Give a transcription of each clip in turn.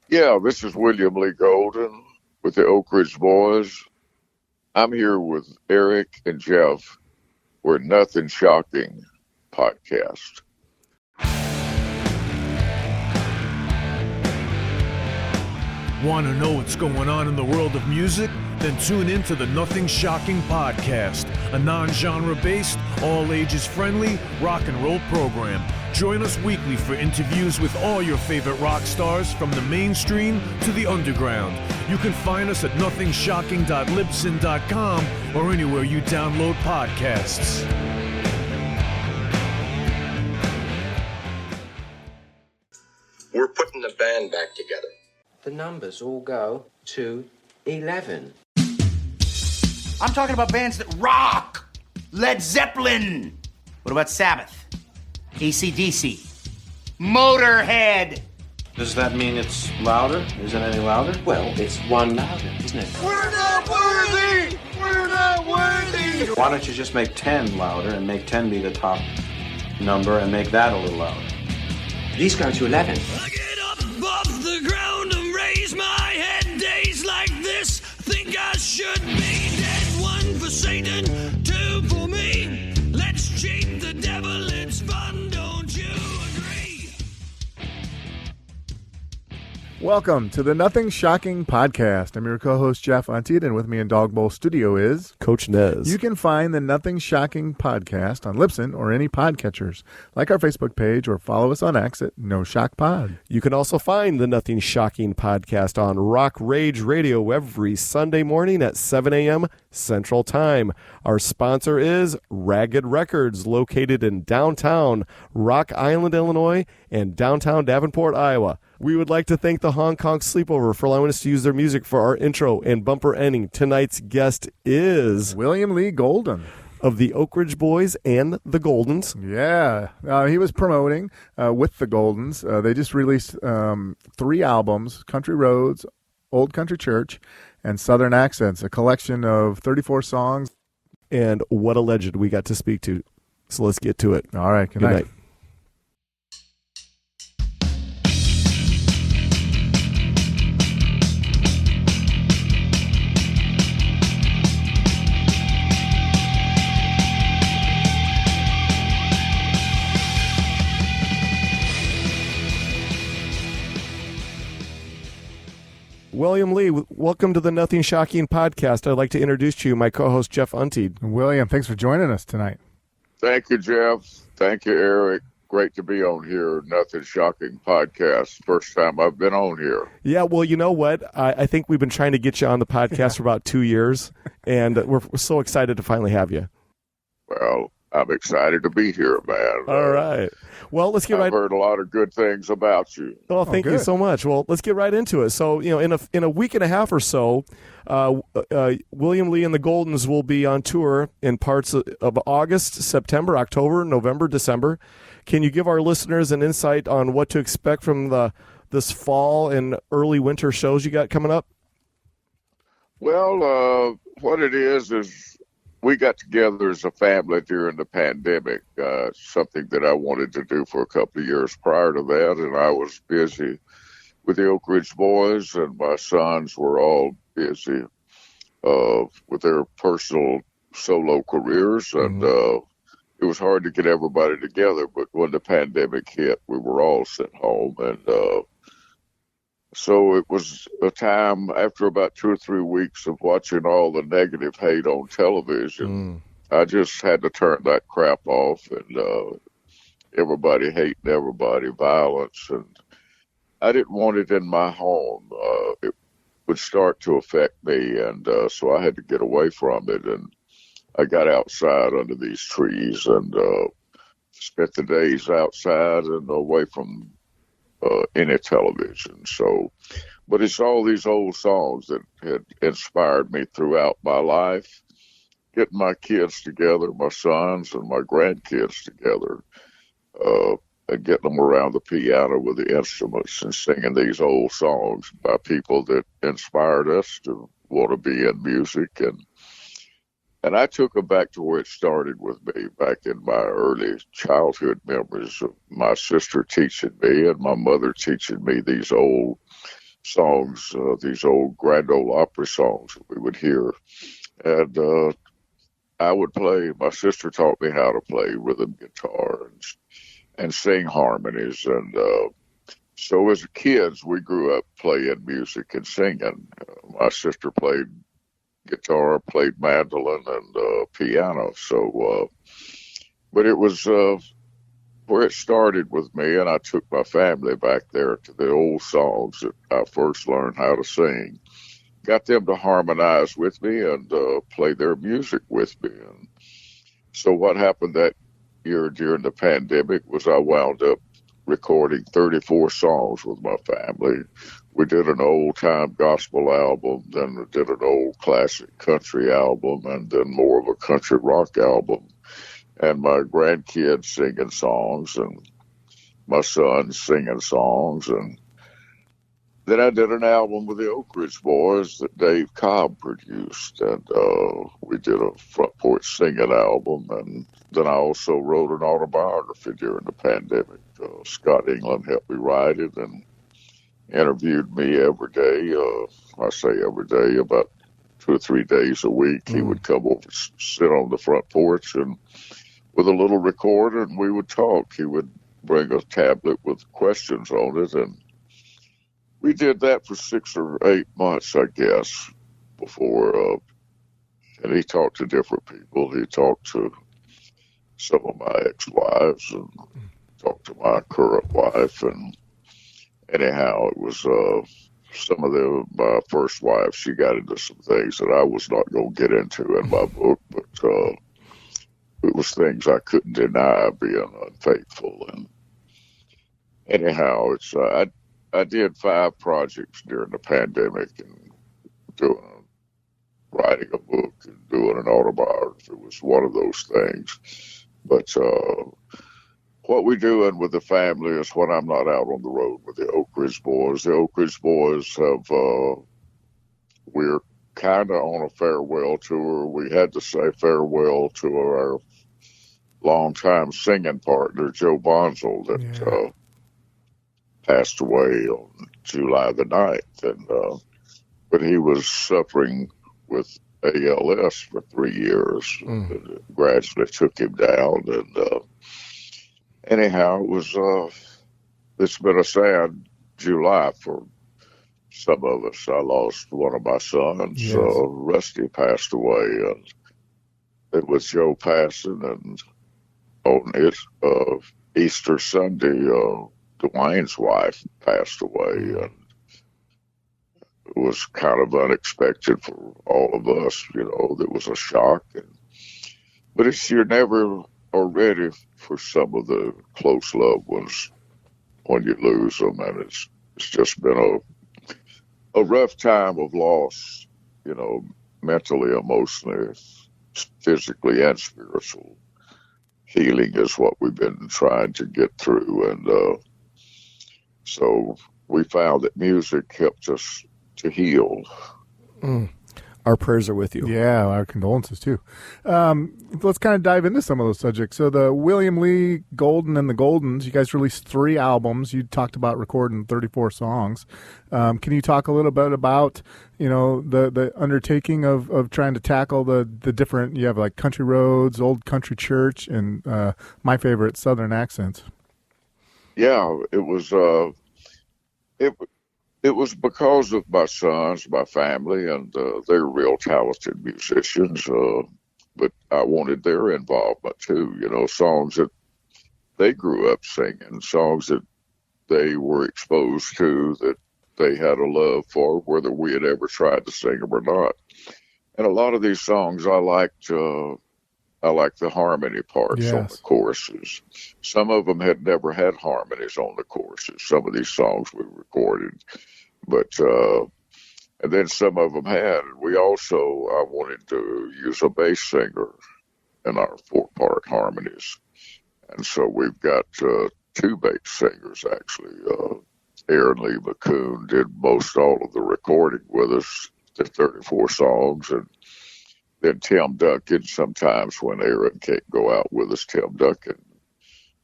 Yeah, this is William Lee Golden with the Oak Ridge Boys. I'm here with Eric and Jeff. We're Nothing Shocking podcast. Want to know what's going on in the world of music? Then tune in to the Nothing Shocking podcast, a non-genre based, all-ages friendly rock and roll program. Join us weekly for interviews with all your favorite rock stars from the mainstream to the underground. You can find us at nothingshocking.libsyn.com or anywhere you download podcasts. We're putting the band back together. The numbers all go to 11. I'm talking about bands that rock. Led Zeppelin. What about Sabbath? AC/DC. Motorhead. Does that mean it's louder? Is it any louder? Well, it's one louder, isn't it? We're not worthy! We're not worthy! Why don't you just make 10 louder and make 10 be the top number and make that a little louder? These go to 11. I get up off the ground and raise my head. Days like this, think I should be dead. One for Satan, two for me. Let's cheat the devil, it's fun, don't you agree? Welcome to the Nothing Shocking podcast. I'm your co-host, Jeff Untied, and with me in Dog Bowl Studio is Coach Nez. You can find the Nothing Shocking podcast on Libsyn or any podcatchers, like our Facebook page, or follow us on X at No Shock Pod. You can also find the Nothing Shocking podcast on Rock Rage Radio every Sunday morning at 7 a.m. Central Time. Our sponsor is Ragged Records, located in downtown Rock Island, Illinois, and downtown Davenport, Iowa. We would like to thank the Hong Kong Sleepover for allowing us to use their music for our intro and bumper ending. Tonight's guest is William Lee Golden of the Oak Ridge Boys and the Goldens. Yeah, he was promoting with the Goldens. They just released 3 albums, Country Roads, Old Country Church, and Southern Accents, a collection of 34 songs. And what a legend we got to speak to. So let's get to it. All right, good night. William Lee, welcome to the Nothing Shocking podcast. I'd like to introduce to you my co-host, Jeff Untied. William, thanks for joining us tonight. Thank you, Jeff. Thank you, Eric. Great to be on here. Nothing Shocking podcast. First time I've been on here. Yeah, well, you know what? I think we've been trying to get you on the podcast for about 2 years, and we're so excited to finally have you. Well, I'm excited to be here, man. All right. Well, let's get I've heard a lot of good things about you. Well, thank you so much. Well, let's get right into it. So, in a week and a half or so, William Lee and the Goldens will be on tour in parts of August, September, October, November, December. Can you give our listeners an insight on what to expect from this fall and early winter shows you got coming up? Well, what it is we got together as a family during the pandemic, something that I wanted to do for a couple of years prior to that, and I was busy with the Oak Ridge Boys, and my sons were all busy with their personal solo careers, and it was hard to get everybody together, but when the pandemic hit, we were all sent home, and so it was a time after about 2 or 3 weeks of watching all the negative hate on television. I just had to turn that crap off, and everybody hating everybody, violence, and I didn't want it in my home. It would start to affect me, and so I had to get away from it, and I got outside under these trees and spent the days outside and away from any television. So, but it's all these old songs that had inspired me throughout my life. Getting my kids together, my sons and my grandkids together, and getting them around the piano with the instruments and singing these old songs by people that inspired us to want to be in music. And I took them back to where it started with me, back in my early childhood memories of my sister teaching me and my mother teaching me these old songs, these old Grand Ole Opry songs that we would hear. And I would play. My sister taught me how to play rhythm guitar and sing harmonies. And so as kids, we grew up playing music and singing. My sister played guitar, played mandolin, and piano. So, but it was where it started with me, and I took my family back there to the old songs that I first learned how to sing. Got them to harmonize with me and play their music with me. And so what happened that year during the pandemic was I wound up recording 34 songs with my family. We did an old-time gospel album, then we did an old classic country album, and then more of a country rock album. And my grandkids singing songs, and my son singing songs. And then I did an album with the Oak Ridge Boys that Dave Cobb produced, and we did a front porch singing album. And then I also wrote an autobiography during the pandemic. Scott England helped me write it and interviewed me every day. I say every day, about 2 or 3 days a week. He would come over, sit on the front porch, and with a little recorder, and we would talk. He would bring a tablet with questions on it, and we did that for 6 or 8 months, I guess, before. And he talked to different people. He talked to some of my ex-wives and talked to my current wife. And anyhow, it was some of my first wife. She got into some things that I was not going to get into in my book, but it was things I couldn't deny, being unfaithful. And anyhow, it's I did 5 projects during the pandemic, and writing a book and doing an autobiography was one of those things. But what we're doing with the family is when I'm not out on the road with the Oak Ridge Boys. The Oak Ridge Boys have, we're kind of on a farewell tour. We had to say farewell to our longtime singing partner, Joe Bonzel, that passed away on July the 9th. And, but he was suffering with ALS for 3 years. It gradually took him down. And anyhow, it's been a sad July for some of us. I lost one of my sons. Yes. Rusty passed away. And it was Joe passing, and on Easter Sunday, Dwayne's wife passed away, and it was kind of unexpected for all of us. There was a shock, but you're never are ready for some of the close loved ones when you lose them, and it's just been a rough time of loss, mentally, emotionally, physically, and spiritual. Healing is what we've been trying to get through, and so we found that music helped us to heal. Our prayers are with you. Yeah, our condolences too. Let's kind of dive into some of those subjects. So the William Lee Golden and the Goldens, you guys released 3 albums. You talked about recording 34 songs. Can you talk a little bit about, the undertaking of trying to tackle the different, you have like Country Roads, Old Country Church, and my favorite, Southern Accents. Yeah, it was because of my sons, my family, and they're real talented musicians. But I wanted their involvement too. Songs that they grew up singing, songs that they were exposed to, that they had a love for, whether we had ever tried to sing them or not. And a lot of these songs I liked the harmony parts on the choruses. Some of them had never had harmonies on the choruses. Some of these songs we recorded, but and then some of them had. I wanted to use a bass singer in our 4-part harmonies, and so we've got 2 bass singers actually. Aaron Lee McCoon did most all of the recording with us, the 34 songs, and then Tim Duncan, sometimes when Aaron can't go out with us, Tim Duncan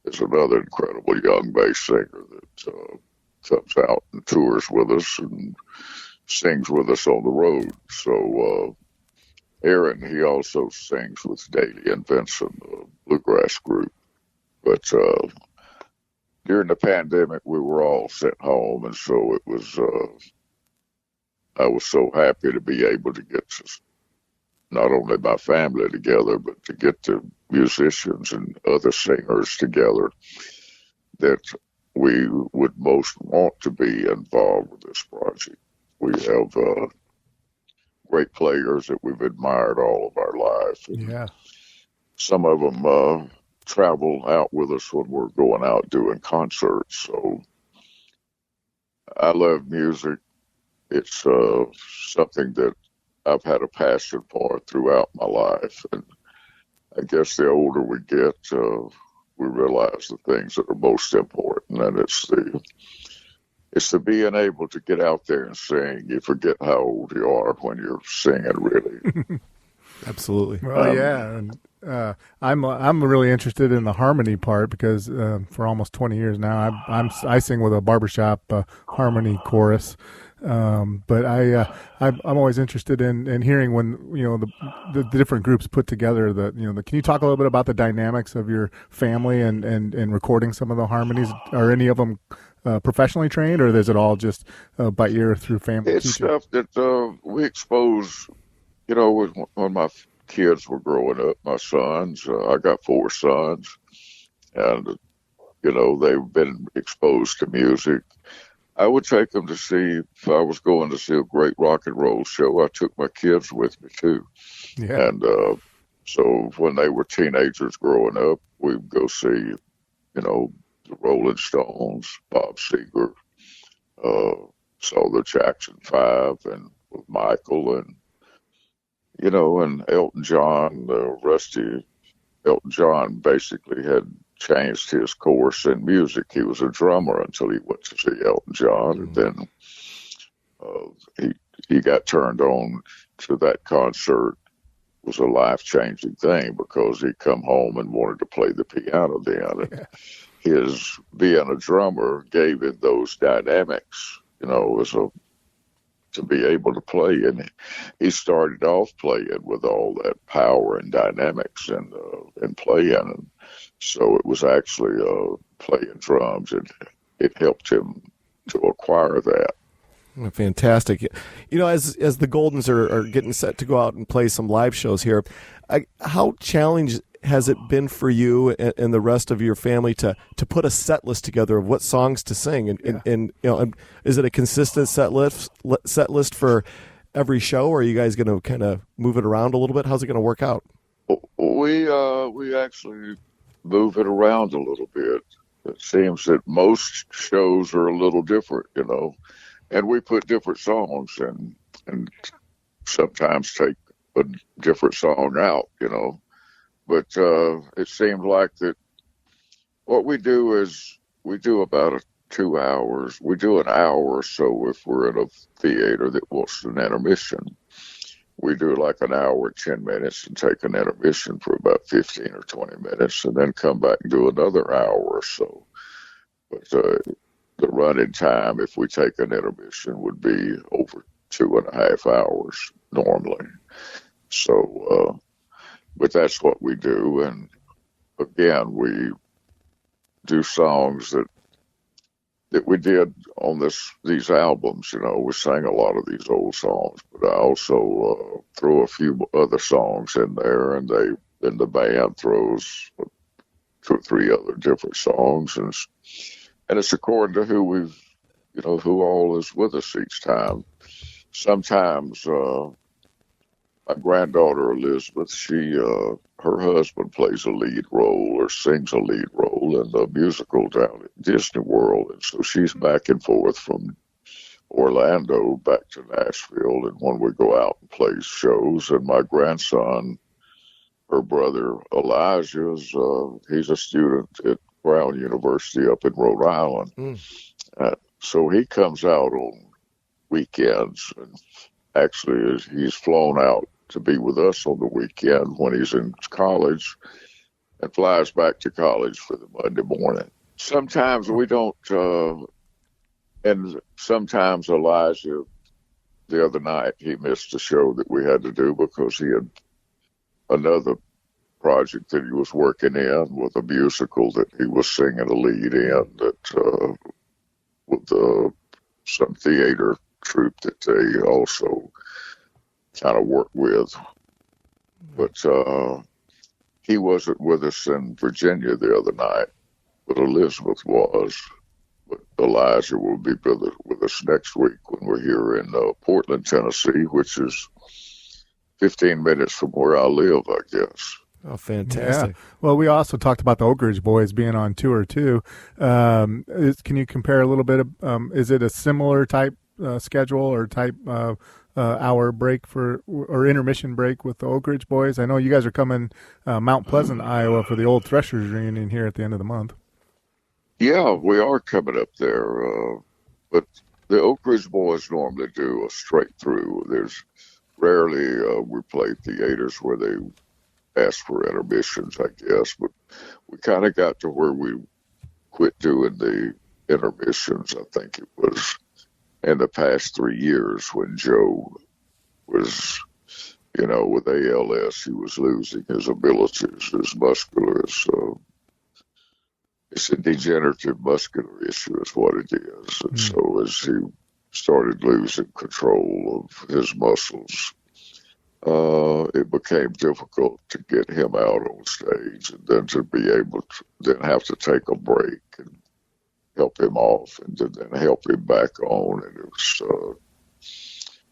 is another incredible young bass singer that comes out and tours with us and sings with us on the road. So Aaron, he also sings with Daly and Vincent, a bluegrass group. But during the pandemic, we were all sent home, and so it was. I was so happy to be able to get not only my family together, but to get the musicians and other singers together that we would most want to be involved with this project. We have great players that we've admired all of our life. Yeah. Some of them travel out with us when we're going out doing concerts. So I love music. It's something that I've had a passion for throughout my life. And I guess the older we get, we realize the things that are most important. And it's the being able to get out there and sing. You forget how old you are when you're singing, really. Absolutely. Well, yeah, and I'm really interested in the harmony part because for almost 20 years now, I sing with a barbershop harmony chorus. But I'm always interested in hearing when the different groups put together can you talk a little bit about the dynamics of your family and recording some of the harmonies? Are any of them professionally trained, or is it all just by ear through family? It's teaching? stuff that we expose. When my kids were growing up, my sons, I got 4 sons, and, they've been exposed to music. I would take them to see, if I was going to see a great rock and roll show, I took my kids with me too. Yeah. And so when they were teenagers growing up, we'd go see, the Rolling Stones, Bob Seger, saw the Jackson 5 and with Michael and and Elton John, Elton John basically had changed his course in music. He was a drummer until he went to see Elton John, and then he got turned on to that concert. It was a life-changing thing because he come home and wanted to play the piano then. And his being a drummer gave him those dynamics, to be able to play, and he started off playing with all that power and dynamics and playing, and so it was actually playing drums, and it helped him to acquire that. Fantastic. As the Goldens are getting set to go out and play some live shows here, how challenged has it been for you and the rest of your family to put a set list together of what songs to sing? And is it a consistent set list for every show, or are you guys going to kind of move it around a little bit? How's it going to work out? We actually move it around a little bit. It seems that most shows are a little different, and we put different songs and sometimes take a different song out, But it seemed like that what we do is we do about 2 hours. We do an hour or so if we're in a theater that wants an intermission. We do like an hour, 10 minutes, and take an intermission for about 15 or 20 minutes, and then come back and do another hour or so. But the running time, if we take an intermission, would be over 2.5 hours normally. So, but that's what we do. And again, we do songs that we did on these albums. We sang a lot of these old songs, but I also throw a few other songs in there, and the band throws 2 or 3 other different songs, and it's according to who who all is with us each time. Sometimes my granddaughter Elizabeth, her husband plays a lead role or sings a lead role in the musical down at Disney World, and so she's back and forth from Orlando back to Nashville, and when we go out and play shows. And my grandson, her brother Elijah, he's a student at Brown University up in Rhode Island, so he comes out on weekends, and actually he's flown out to be with us on the weekend when he's in college, and flies back to college for the Monday morning. Sometimes we don't And sometimes Elijah, the other night, he missed a show that we had to do because he had another project that he was working in with a musical that he was singing a lead in that with some theater troupe that they also kind of work with. But he wasn't with us in Virginia the other night, but Elizabeth was. But Elijah will be with us next week when we're here in Portland, Tennessee, which is 15 minutes from where I live, I guess. Oh, fantastic. Yeah. Well, we also talked about the Oak Ridge Boys being on tour, too. Can you compare a little bit of, is it a similar type schedule or type hour break or intermission break with the Oak Ridge Boys? I know you guys are coming Mount Pleasant, Iowa for the Old Threshers reunion here at the end of the month. Yeah, we are coming up there. But the Oak Ridge Boys normally do a straight through. There's rarely we play theaters where they ask for intermissions, I guess. But we kind of got to where we quit doing the intermissions. I think it was in the past 3 years when Joe was, with ALS, he was losing his abilities, his muscular. It's a degenerative muscular issue is what it is. And so as he started losing control of his muscles, it became difficult to get him out on stage and then to be able to then have to take a break and help him off and then help him back on. And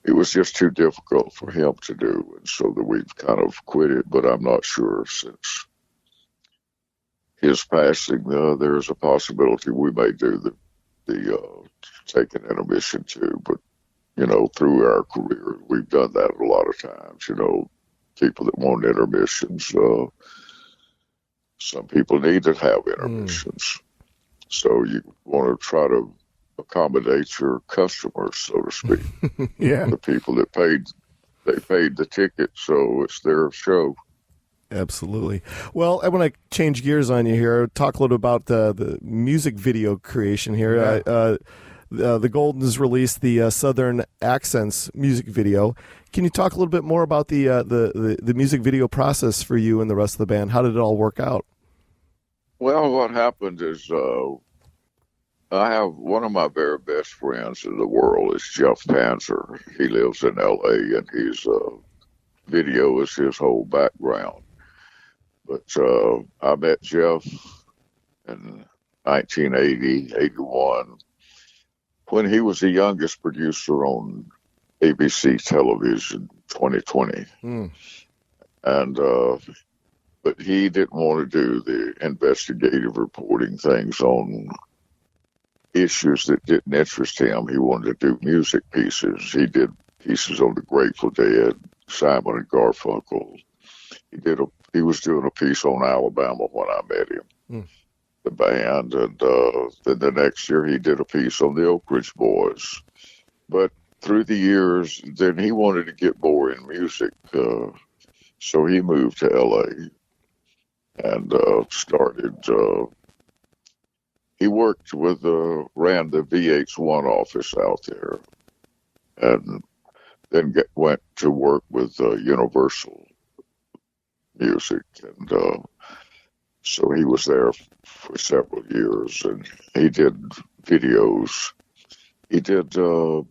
it was just too difficult for him to do. And so that we've kind of quit it, but I'm not sure since his passing, there's a possibility we may do the take an intermission too. But, through our career, we've done that a lot of times, people that want intermissions. Some people need to have intermissions. So you want to try to accommodate your customers, so to speak. Yeah. The people that paid the ticket, so it's their show. Absolutely. Well, I want to change gears on you here. Talk a little about the music video creation here. Yeah. The Goldens released the Southern Accents music video. Can you talk a little bit more about the music video process for you and the rest of the band? How did it all work out? Well, what happened is I have one of my very best friends in the world is Jeff Panzer. He lives in L.A. and his video is his whole background. But I met Jeff in 1980, 81, when he was the youngest producer on ABC television, 2020. And but he didn't want to do the investigative reporting things on issues that didn't interest him. He wanted to do music pieces. He did pieces on the Grateful Dead, Simon and Garfunkel. He was doing a piece on Alabama when I met him, the band, and then the next year he did a piece on the Oak Ridge Boys. But through the years, then he wanted to get more in music, so he moved to L.A. and started. He worked ran the VH1 office out there, and then went to work with Universal Music, and so he was there for several years, and he did videos. He did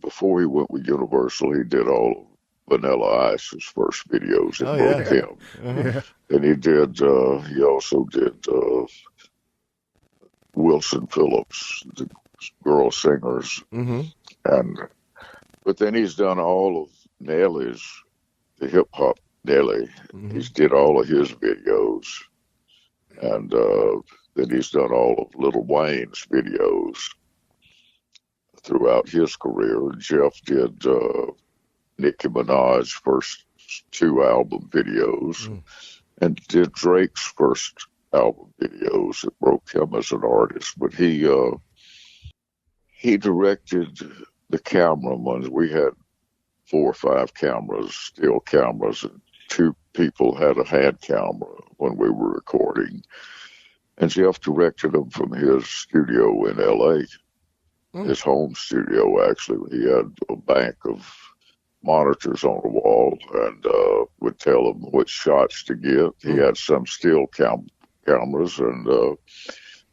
before he went with Universal, he did all of Vanilla Ice's first videos. It broke him. Yeah. And he also did Wilson Phillips, the girl singers, but then he's done all of Nelly's, the hip hop Nelly. He's did all of his videos, and then he's done all of Lil Wayne's videos throughout his career. Jeff did Nicki Minaj's first 2 album videos, and did Drake's first album videos. It broke him as an artist, but he directed the cameramen. We had 4 or 5 cameras, still cameras, and 2 people had a hand camera when we were recording, and Jeff directed them from his studio in L.A. his home studio, actually. He had a bank of monitors on the wall and would tell him which shots to get. He had some still cameras, and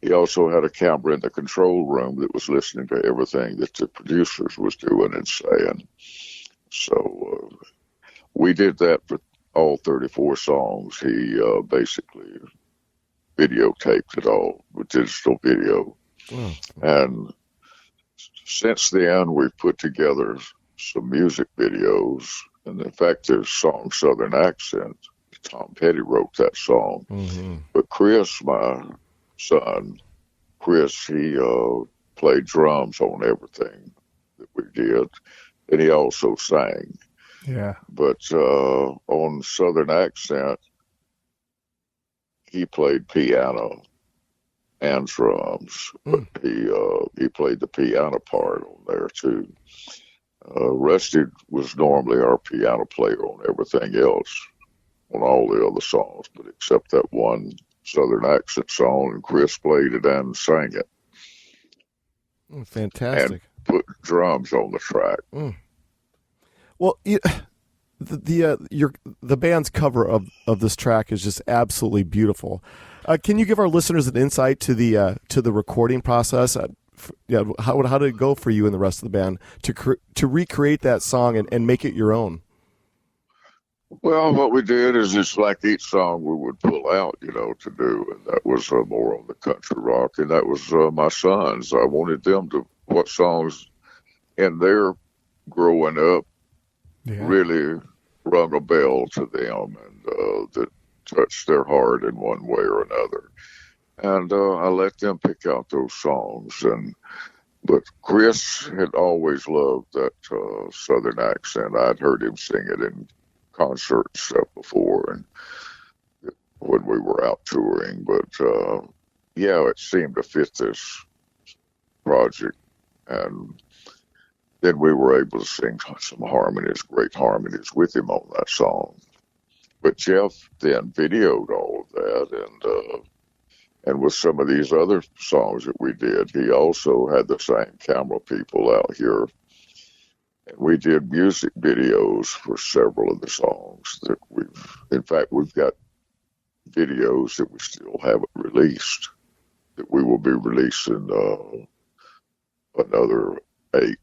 he also had a camera in the control room that was listening to everything that the producers was doing and saying. So we did that for all 34 songs. He basically videotaped it all with digital video. And since then, we've put together some music videos. And in fact, there's song Southern Accent. Tom Petty wrote that song. But Chris, my son, he played drums on everything that we did. And he also sang. Yeah. But on Southern Accent, he played piano and drums. But he played the piano part on there too. Rusty was normally our piano player on everything else, on all the other songs, but except that one Southern Accent song, and Chris played it and sang it. Fantastic. And put drums on the track. Well, the band's cover of this track is just absolutely beautiful. Can you give our listeners an insight to the recording process? How did it go for you and the rest of the band to recreate that song and make it your own? Well, what we did is it's like each song we would pull out, to do, and that was more on the country rock, and that was my sons. I wanted them to, what songs in their growing up really rung a bell to them and that touched their heart in one way or another. And I let them pick out those songs. But Chris had always loved that Southern Accent. I'd heard him sing it in concert stuff before and when we were out touring. But, it seemed to fit this project. And then we were able to sing some great harmonies with him on that song. But Jeff then videoed all of that, and with some of these other songs that we did, he also had the same camera people out here. And we did music videos for several of the songs that we've got videos that we still haven't released, that we will be releasing another 8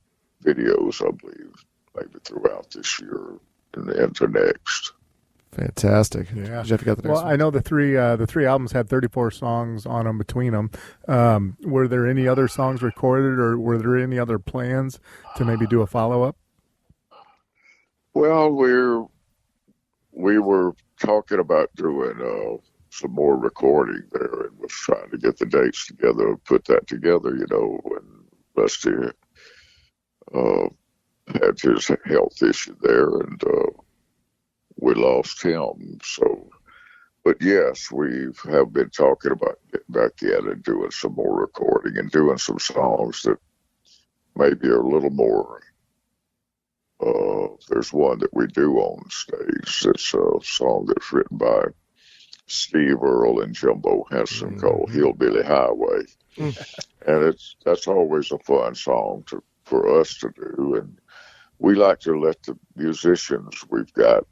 videos, I believe, maybe throughout this year and into next. Fantastic. Yeah. Jeff, you got the next one? I know the three albums had 34 songs on them between them. Were there any other songs recorded, or were there any other plans to maybe do a follow-up? Well, we were talking about doing some more recording there, and was trying to get the dates together and put that together, when Rusty had his health issue there, and we lost him. So, but yes, we have been talking about getting back in and doing some more recording and doing some songs that maybe are a little more. There's one that we do on stage. It's a song that's written by Steve Earle and Jumbo Henson called Hillbilly Highway. And that's always a fun song for us to do. And we like to let the musicians we've got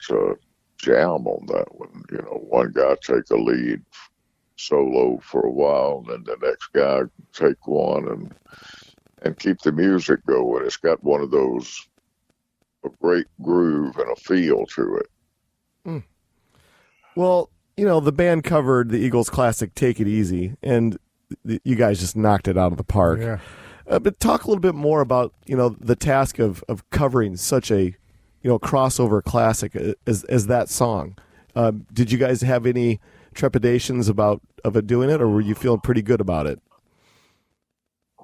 jam on that one. One guy take a lead solo for a while, and then the next guy take one and keep the music going. It's got one of those, a great groove and a feel to it. Well, the band covered the Eagles classic Take It Easy, and you guys just knocked it out of the park. Yeah. But talk a little bit more about, the task of covering such a, crossover classic as that song. Did you guys have any trepidations of it doing it, or were you feeling pretty good about it?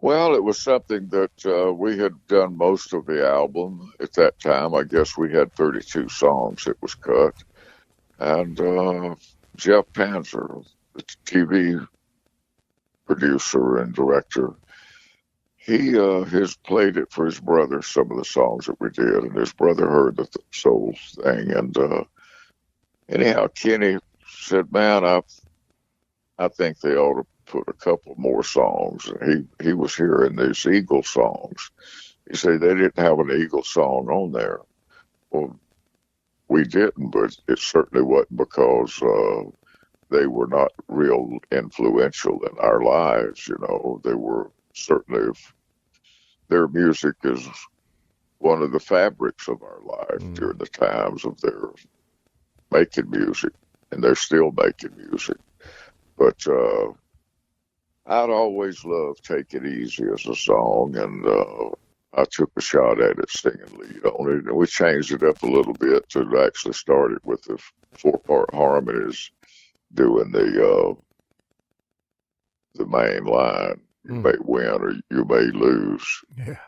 Well, it was something that we had done most of the album at that time. I guess we had 32 songs that was cut. And Jeff Panzer, the TV producer and director, he has played it for his brother, some of the songs that we did, and his brother heard the soul thing. And anyhow, Kenny said, "Man, I think they ought to put a couple more songs. He was hearing these Eagles songs. He said they didn't have an Eagles song on there. Well, we didn't, but it certainly wasn't because they were not real influential in our lives. You know, they were certainly, their music is one of the fabrics of our life during the times of their making music, and they're still making music. But I'd always loved Take It Easy as a song, and I took a shot at it singing lead on it, and we changed it up a little bit to actually start it with the 4-part harmonies doing the main line. You may win or you may lose. Yeah.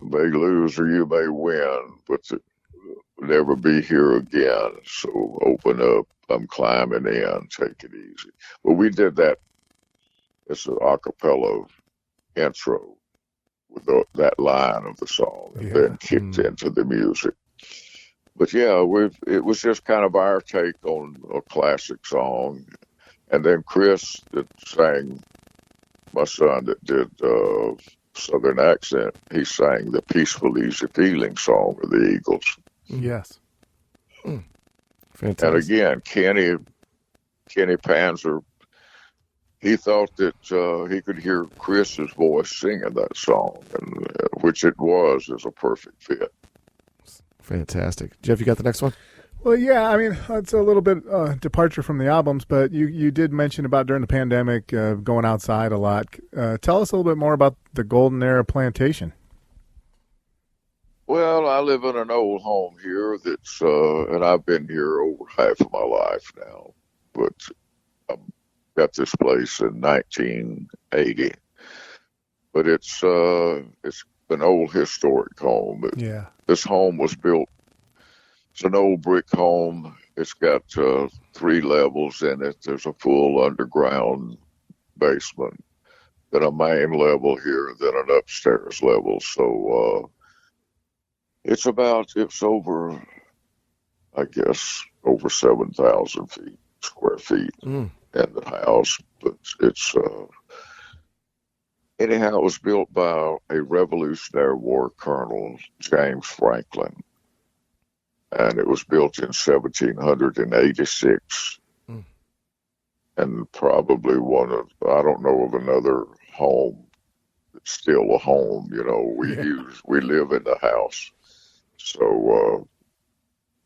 You may lose or you may win, but never be here again. So open up, I'm climbing in, take it easy. Well, we did that as an a cappella intro with that line of the song, and then kicked into the music. But yeah, it was just kind of our take on a classic song. And then Chris that sang, my son that did Southern Accent, he sang the Peaceful Easy Feeling song of the Eagles. Yes. Fantastic. And again, Kenny Panzer, he thought that he could hear Chris's voice singing that song, and which it was as a perfect fit. Fantastic. Jeff, you got the next one? Well, yeah, I mean, it's a little bit departure from the albums, but you did mention about during the pandemic going outside a lot. Tell us a little bit more about the Golden Era Plantation. Well, I live in an old home here that's, and I've been here over half of my life now, but I got this place in 1980. But it's an old historic home. Yeah. This home was built, it's an old brick home. It's got 3 levels in it. There's a full underground basement, then a main level here, then an upstairs level. So it's over, I guess, over 7,000 square feet in the house. But it's, anyhow, it was built by a Revolutionary War Colonel, James Franklin. And it was built in 1786. And probably I don't know of another home that's still a home. You know, we live in the house. So,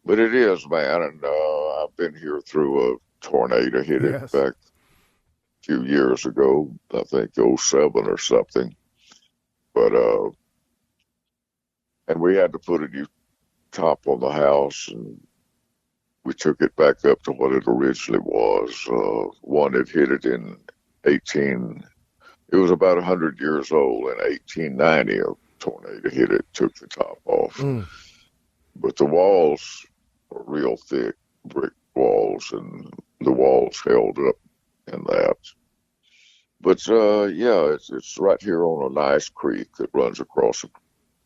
but it is, man. And I've been here through a tornado hit it back a few years ago, I think 07 or something. But, and we had to put a new top on the house, and we took it back up to what it originally was. One had hit it in it was about 100 years old. In 1890, a tornado hit it, took the top off. But the walls are real thick, brick walls, and the walls held up in that. But, yeah, it's right here on a nice creek that runs across the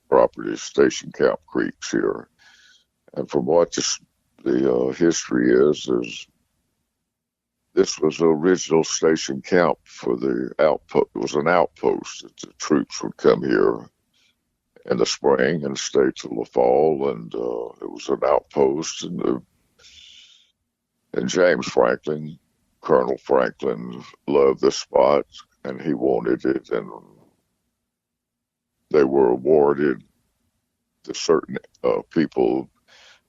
property, Station Camp Creeks here. And from what the history is this was the original station camp for the outpost. It was an outpost that the troops would come here in the spring and stay till the fall. And it was an outpost. And James Franklin, Colonel Franklin, loved the spot, and he wanted it. And they were awarded to certain people.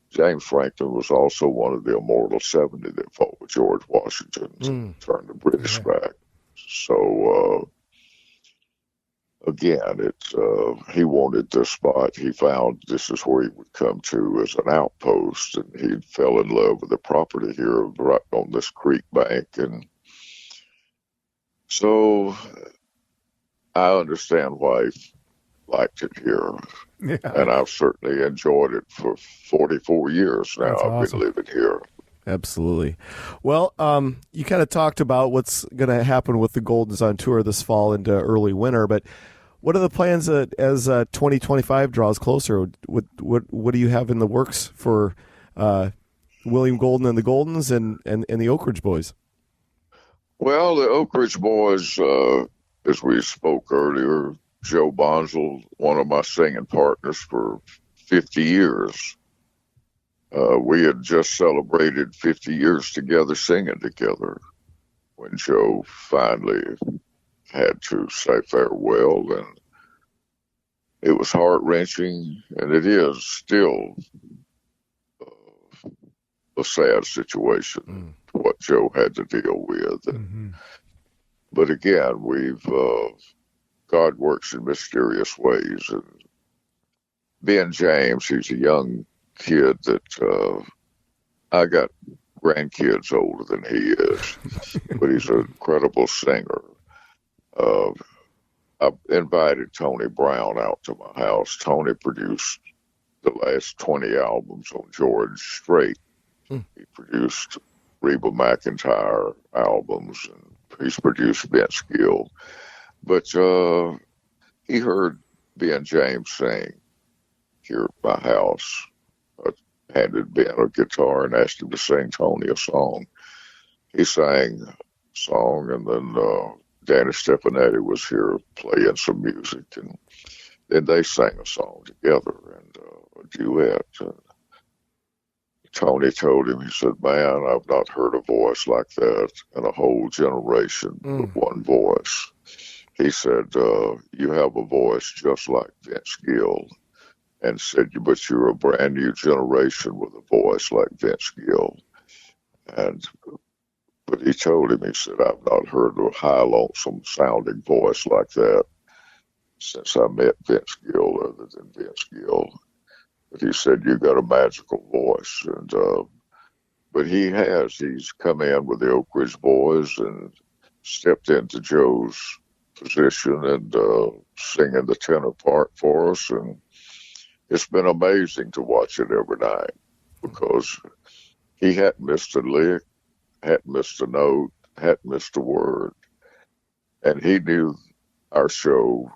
James Franklin was also one of the immortal 70 that fought with George Washington to turn the British back. So, again, he wanted this spot. He found this is where he would come to as an outpost, and he fell in love with the property here right on this creek bank. And so I understand why he liked it here. Yeah. And I've certainly enjoyed it for 44 years now. That's I've awesome. been living here. Absolutely. Well, you kind of talked about what's going to happen with the Goldens on tour this fall into early winter, but what are the plans as 2025 draws closer? What do you have in the works for William Golden and the Goldens and the Oak Ridge Boys? Well, the Oak Ridge Boys, as we spoke earlier, Joe Bonzel, one of my singing partners for 50 years. We had just celebrated 50 years together, singing together, when Joe finally had to say farewell. And it was heart-wrenching, and it is still a sad situation, what Joe had to deal with. But again, God works in mysterious ways. And Ben James, he's a young kid that I got grandkids older than he is, but he's an incredible singer. I invited Tony Brown out to my house. Tony produced the last 20 albums on George Strait. He produced Reba McEntire albums, and he's produced Vince Gill. But he heard Ben James sing here at my house. I handed Ben a guitar and asked him to sing Tony a song. He sang a song, and then Danny Stefanetti was here playing some music, and then they sang a song together and a duet. And Tony told him, he said, "Man, I've not heard a voice like that in a whole generation with one voice." He said, "You have a voice just like Vince Gill." And said, "But you're a brand new generation with a voice like Vince Gill." But he told him, he said, "I've not heard a high, lonesome sounding voice like that since I met Vince Gill, other than Vince Gill." But he said, "You got a magical voice." And but he's come in with the Oak Ridge Boys and stepped into Joe's position and singing the tenor part for us. And it's been amazing to watch it every night, because he hadn't missed a lick, hadn't missed a note, hadn't missed a word. And he knew our show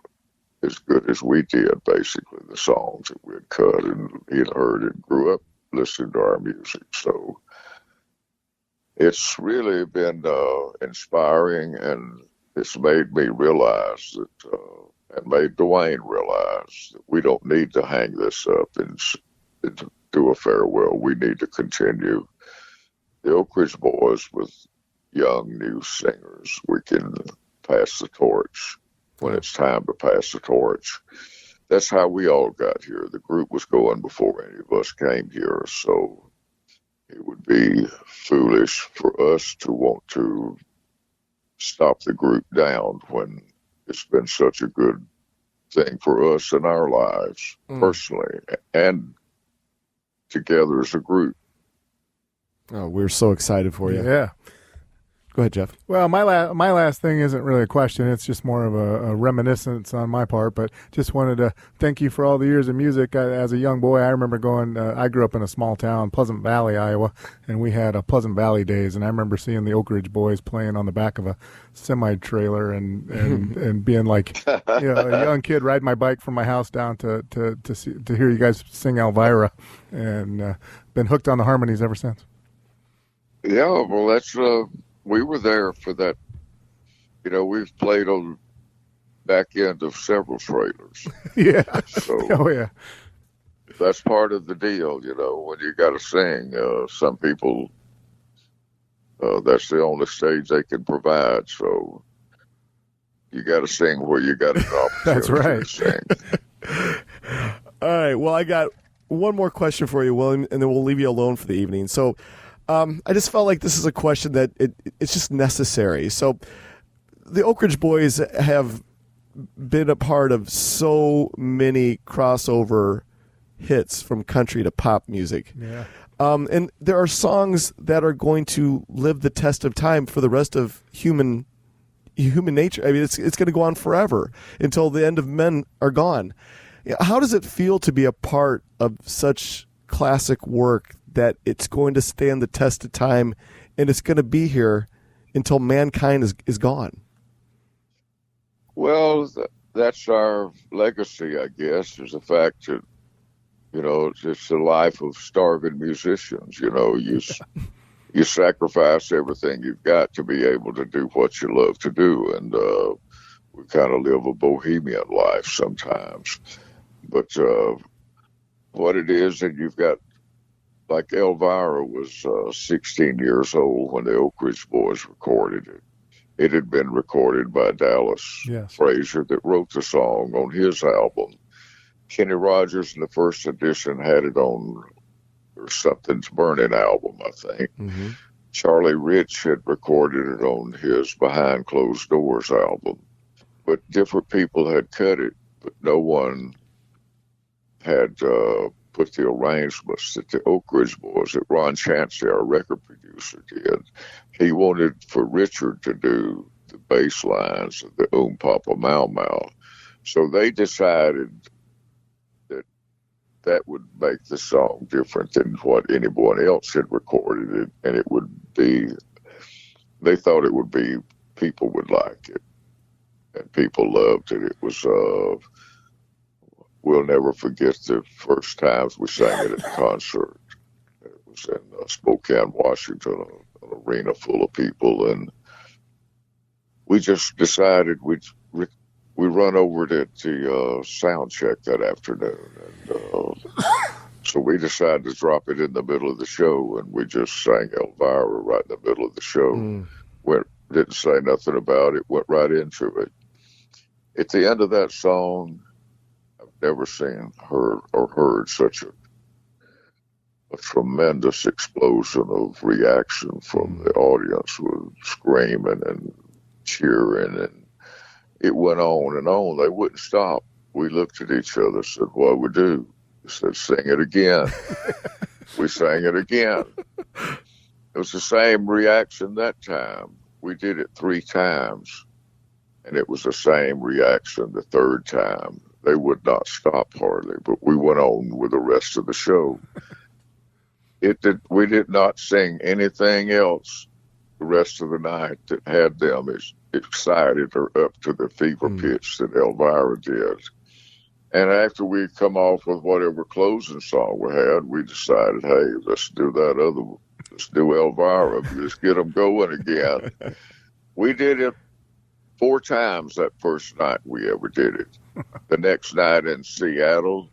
as good as we did, basically, the songs that we'd cut, and he'd heard it, grew up listening to our music. So it's really been inspiring, and it's made me realize that, and made Dwayne realize, that we don't need to hang this up and do a farewell. We need to continue. The Oak Ridge Boys with young, new singers, we can pass the torch when it's time to pass the torch. That's how we all got here. The group was going before any of us came here, so it would be foolish for us to want to stop the group down when it's been such a good thing for us in our lives, personally, and together as a group. Oh, we're so excited for you. Yeah. Go ahead, Jeff. Well, my last thing isn't really a question. It's just more of a reminiscence on my part. But just wanted to thank you for all the years of music. As a young boy, I remember going. I grew up in a small town, Pleasant Valley, Iowa, and we had Pleasant Valley days. And I remember seeing the Oak Ridge Boys playing on the back of a semi-trailer and being like, a young kid riding my bike from my house down to hear you guys sing Elvira, and been hooked on the harmonies ever since. Yeah, well, that's. We were there for that. We've played on back end of several trailers. Yeah. So, yeah. That's part of the deal, when you got to sing. Some people, that's the only stage they can provide. So you got to sing where you got an opportunity That's right. to sing. All right. Well, I got one more question for you, William, and then we'll leave you alone for the evening. So, I just felt like this is a question that it's just necessary. So the Oak Ridge Boys have been a part of so many crossover hits from country to pop music. Yeah. And there are songs that are going to live the test of time for the rest of human nature. I mean, it's going to go on forever until the end of men are gone. How does it feel to be a part of such classic work that it's going to stand the test of time and it's going to be here until mankind is gone? Well, that's our legacy, I guess, is the fact that, it's the life of starving musicians. you sacrifice everything you've got to be able to do what you love to do. And we kind of live a bohemian life sometimes. But what it is, and you've got, like Elvira was 16 years old when the Oak Ridge Boys recorded it. It had been recorded by Dallas Frazier that wrote the song on his album. Kenny Rogers in the first edition had it on Something's Burning album, I think. Mm-hmm. Charlie Rich had recorded it on his Behind Closed Doors album. But different people had cut it, but no one had put the arrangements that the Oak Ridge Boys, that Ron Chancey, our record producer, did. He wanted for Richard to do the bass lines of the Papa Mau Mau. So they decided that would make the song different than what anyone else had recorded it, and it would be, they thought it would be, people would like it, and people loved it. It was, we'll never forget the first times we sang it at a concert. It was in Spokane, Washington, an arena full of people, and we just decided we run over to the sound check that afternoon, and so we decided to drop it in the middle of the show, and we just sang Elvira right in the middle of the show. Didn't say nothing about it, went right into it. At the end of that song, I've never heard such a tremendous explosion of reaction from the audience, with screaming and cheering, and it went on and on. They wouldn't stop. We looked at each other and said, what we do? We said, sing it again. We sang it again. It was the same reaction that time. We did it 3 times, and it was the same reaction the third time. They would not stop hardly, but we went on with the rest of the show. We did not sing anything else the rest of the night that had them as excited or up to the fever pitch that Elvira did. And after we come off with whatever closing song we had, we decided, hey, let's do Elvira. Let's get them going again. We did it 4 times that first night we ever did it. The next night in Seattle,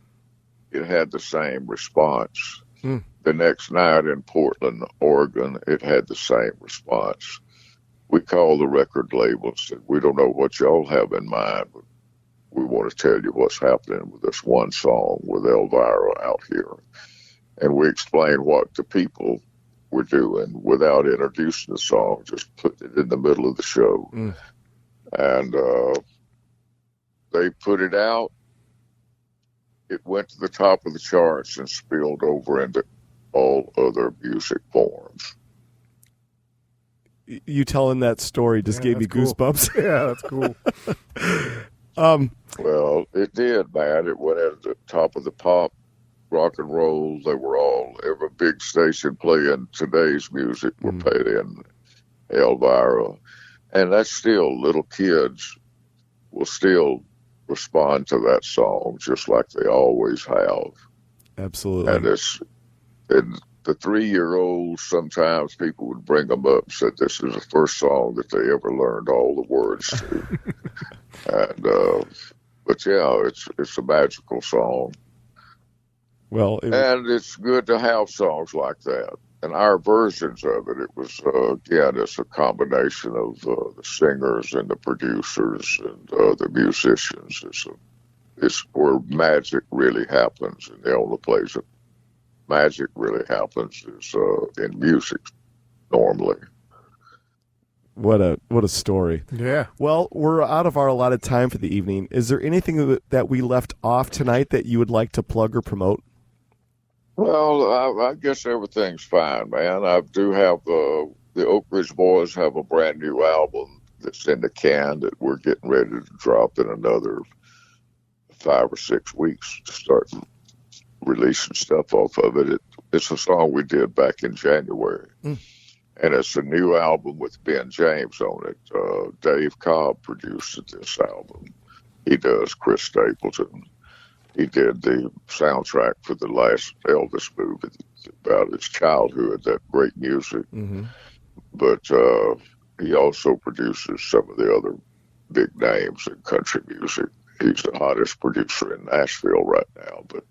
it had the same response. The next night in Portland, Oregon, it had the same response. We called the record label and said, we don't know what y'all have in mind, but we want to tell you what's happening with this one song with Elvira out here. And we explained what the people were doing without introducing the song, just put it in the middle of the show. And they put it out. It went to the top of the charts and spilled over into all other music forms. You telling that story just gave me goosebumps. Yeah, that's cool. Well, it did, man. It went at the top of the pop, rock and roll. They were every big station playing today's music were playing Elvira. And that's still, little kids will still respond to that song just like they always have. Absolutely. And the 3-year-olds, sometimes people would bring them up and said this is the first song that they ever learned all the words to. And but yeah, it's a magical song. Well, and it's good to have songs like that. And our versions of it, it was again, it's a combination of the singers and the producers and the musicians. It's where magic really happens, and the only place that magic really happens is in music normally. What a story. Yeah. Well, we're out of our allotted time for the evening. Is there anything that we left off tonight that you would like to plug or promote? Well, I guess everything's fine, man. I do have the Oak Ridge Boys have a brand new album that's in the can that we're getting ready to drop in another 5 or 6 weeks to start releasing stuff off of it. It's a song we did back in January. And it's a new album with Ben James on it. Dave Cobb produced this album. He does Chris Stapleton. He did the soundtrack for the last Elvis movie, about his childhood, that great music. Mm-hmm. But he also produces some of the other big names in country music. He's the hottest producer in Nashville right now, but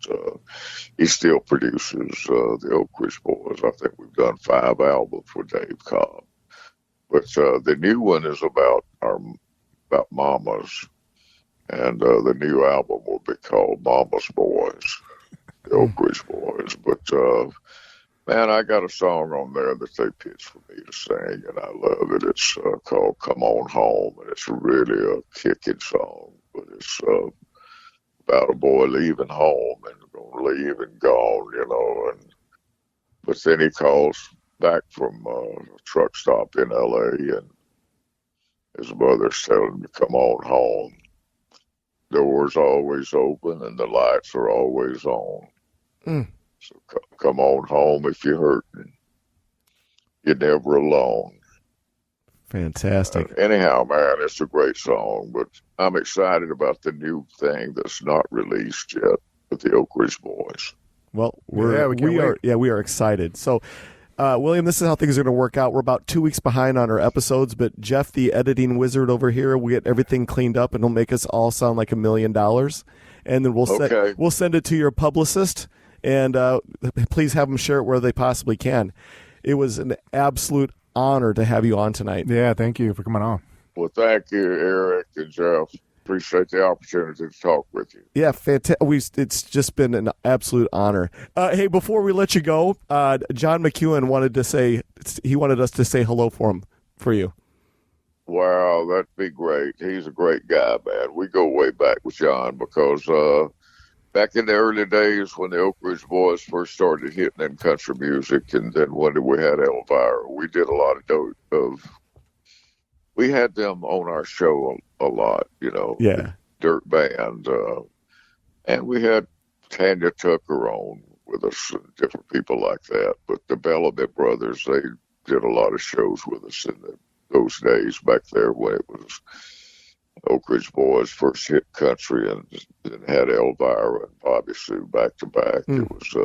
he still produces the Oak Ridge Boys. I think we've done 5 albums with Dave Cobb. But the new one is about mamas, and the new album will be called Mama's Boys, the Oak Ridge Boys. But man, I got a song on there that they pitched for me to sing, and I love it. It's called Come On Home, and it's really a kicking song. But it's about a boy leaving home and going to leave and gone, you know. But then he calls back from a truck stop in L.A., and his mother's telling him to come on home. Doors always open and the lights are always on. Mm. So come on home if you're hurting. You're never alone. Fantastic. Anyhow, man, it's a great song, but I'm excited about the new thing that's not released yet with the Oak Ridge Boys. Well, we are excited. So, William, this is how things are going to work out. We're about 2 weeks behind on our episodes, but Jeff, the editing wizard over here, will get everything cleaned up, and he'll make us all sound like $1 million. And then we'll send it to your publicist, and please have them share it where they possibly can. It was an absolute honor to have you on tonight. Yeah, thank you for coming on. Well, thank you, Eric and Jeff. Appreciate the opportunity to talk with you. Yeah, fantastic. It's just been an absolute honor. Hey, before we let you go, John McEwen wanted us to say hello for you. Wow, that'd be great. He's a great guy, man. We go way back with John because back in the early days when the Oak Ridge Boys first started hitting in country music, and then when we had Elvira, we did a lot we had them on our show a lot, you know. Yeah. Dirt Band. And we had Tanya Tucker on with us and different people like that. But the Bellamy Brothers, they did a lot of shows with us in those days back there when it was Oak Ridge Boys first hit country, and then had Elvira and Bobby Sue back to back. It was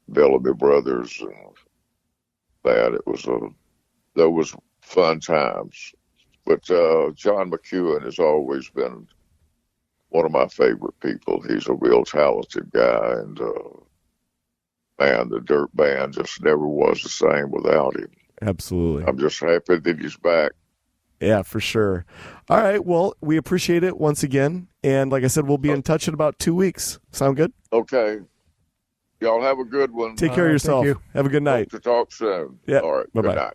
Bellamy Brothers, and man, that was fun times. But John McEwen has always been one of my favorite people. He's a real talented guy, and man, the Dirt Band just never was the same without him. Absolutely. I'm just happy that he's back. Yeah, for sure. All right, well, we appreciate it once again, and like I said, we'll be in touch in about 2 weeks. Sound good? Okay. Y'all have a good one. Take care of yourself. Thank you. Have a good night. Hope to talk soon. Yeah. All right. Bye-bye. Good night.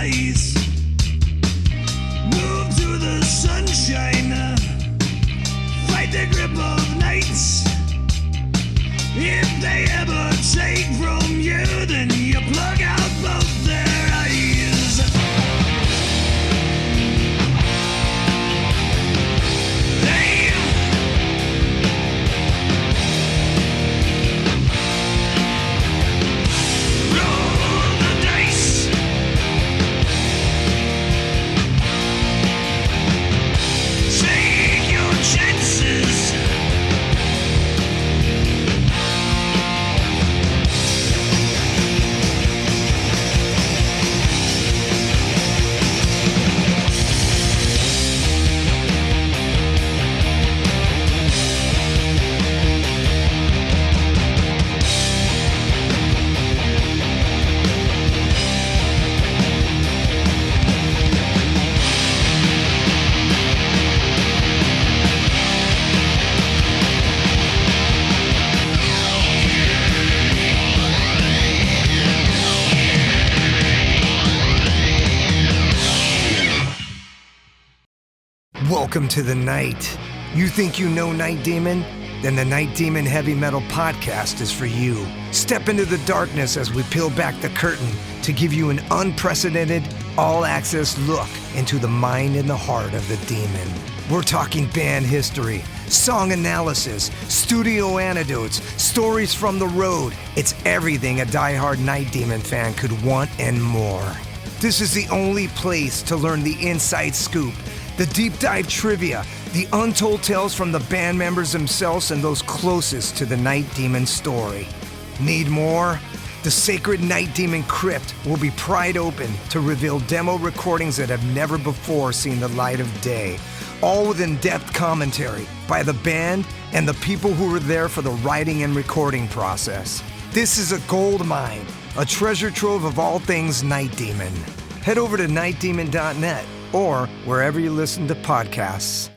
skies. Move to the sunshine. Fight the grip of nights. If they ever take from you, then you plug out both their eyes. They roll the dice. Take your chances. Welcome to the night. You think you know Night Demon? Then the Night Demon Heavy Metal Podcast is for you. Step into the darkness as we peel back the curtain to give you an unprecedented, all-access look into the mind and the heart of the demon. We're talking band history, song analysis, studio anecdotes, stories from the road. It's everything a diehard Night Demon fan could want and more. This is the only place to learn the inside scoop, the deep dive trivia, the untold tales from the band members themselves and those closest to the Night Demon story. Need more? The Sacred Night Demon Crypt will be pried open to reveal demo recordings that have never before seen the light of day, all with in-depth commentary by the band and the people who were there for the writing and recording process. This is a gold mine, a treasure trove of all things Night Demon. Head over to nightdemon.net or wherever you listen to podcasts.